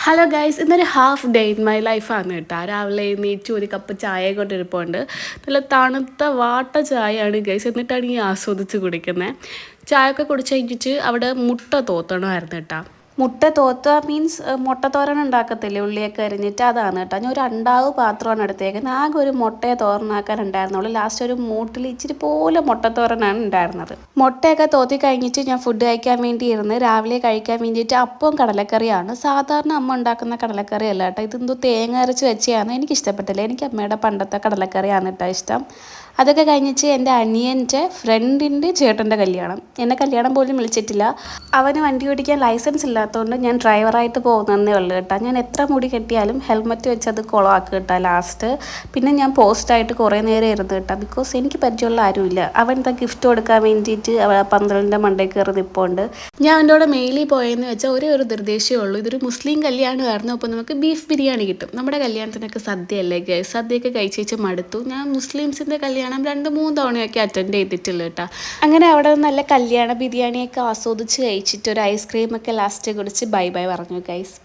Hello guys, ഇന്നൊരു half day in my ലൈഫാണ് കേട്ടോ. രാവിലെ എഴുന്നേറ്റ് ഒരു കപ്പ് ചായ കൊണ്ടിരിപ്പുണ്ട്. നല്ല തണുത്ത വാട്ട ചായയാണ് ഗൈസ്. എന്നിട്ടാണ് ഈ ആസ്വദിച്ച് കുടിക്കുന്നത്. ചായ ഒക്കെ കുടിച്ച് കഴിഞ്ഞിട്ട് അവിടെ മുട്ട തോത്തണമായിരുന്നു കേട്ടോ. മുട്ട തോത്ത മീൻസ് മുട്ടത്തോരൻ ഉണ്ടാക്കത്തില്ലേ, ഉള്ളിയൊക്കെ അരിഞ്ഞിട്ട്, അതാണ് കേട്ടോ. ഞാൻ ഒരു അണ്ടാവ് പാത്രമാണ് എടുത്തേക്കുന്നത്. ആകെ ഒരു മുട്ടയെ തോരനാക്കാൻ ഉണ്ടായിരുന്നുള്ളൂ. ലാസ്റ്റ് ഒരു മൂട്ടിൽ ഇച്ചിരി പോലെ മുട്ടത്തോരനാണ് ഉണ്ടായിരുന്നത്. മുട്ടയൊക്കെ തോത്തി കഴിഞ്ഞിട്ട് ഞാൻ ഫുഡ് കഴിക്കാൻ വേണ്ടി ഇരുന്ന് രാവിലെ കഴിക്കാൻ വേണ്ടിയിട്ട് അപ്പം കടലക്കറിയാണ്. സാധാരണ അമ്മ ഉണ്ടാക്കുന്ന കടലക്കറി അല്ല കേട്ടോ. ഇതെന്തോ തേങ്ങ അരച്ച് വെച്ചാണ്. എനിക്ക് ഇഷ്ടപ്പെട്ടില്ല. എനിക്ക് അമ്മയുടെ പണ്ടത്തെ കടലക്കറിയാണ് കേട്ടോ ഇഷ്ടം. അതൊക്കെ കഴിഞ്ഞിട്ട് എൻ്റെ അനിയൻ്റെ ഫ്രണ്ടിൻ്റെ ചേട്ടൻ്റെ കല്യാണം. എന്നെ കല്യാണം പോലും വിളിച്ചിട്ടില്ല. അവന് വണ്ടി ഓടിക്കാൻ ലൈസൻസ് ഇല്ലാത്തതുകൊണ്ട് ഞാൻ ഡ്രൈവറായിട്ട് പോകുന്നതേ ഉള്ളൂ കേട്ടോ. ഞാൻ എത്ര മുടി കെട്ടിയാലും ഹെൽമെറ്റ് വെച്ച് അത് കുളമാക്കി കേട്ടോ ലാസ്റ്റ്. പിന്നെ ഞാൻ പോസ്റ്റായിട്ട് കുറേ നേരം ഇരുന്ന് കേട്ടോ. ബിക്കോസ് എനിക്ക് പരിചയമുള്ള ആരുമില്ല. അവൻ എന്താ ഗിഫ്റ്റ് കൊടുക്കാൻ വേണ്ടിയിട്ട് പന്തലിൻ്റെ മണ്ടയിൽ കയറി നിൽപ്പുണ്ട്. ഞാൻ അവൻ്റെ കൂടെ മെയിലിൽ പോയെന്ന് വെച്ചാൽ ഒരേ ഒരു നിർദ്ദേശമേ ഉള്ളൂ. ഇതൊരു മുസ്ലിം കല്യാണമായിരുന്നു. അപ്പോൾ നമുക്ക് ബീഫ് ബിരിയാണി കിട്ടും. നമ്മുടെ കല്യാണത്തിനൊക്കെ സദ്യയല്ലേ ഗൈസ്. സദ്യയൊക്കെ കഴിച്ചേച്ച് മടുത്തു. ഞാൻ മുസ്ലിംസിൻ്റെ കല്യാണം 2-3 തവണയൊക്കെ അറ്റൻഡ് ചെയ്തിട്ടുള്ളൂ കേട്ടോ. അങ്ങനെ അവിടെ നല്ല കല്യാണ ബിരിയാണിയൊക്കെ ആസ്വദിച്ച് കഴിച്ചിട്ട് ഒരു ഐസ്ക്രീമൊക്കെ ലാസ്റ്റ് കുടിച്ച് ബൈ ബൈ പറഞ്ഞു ഗൈസ്.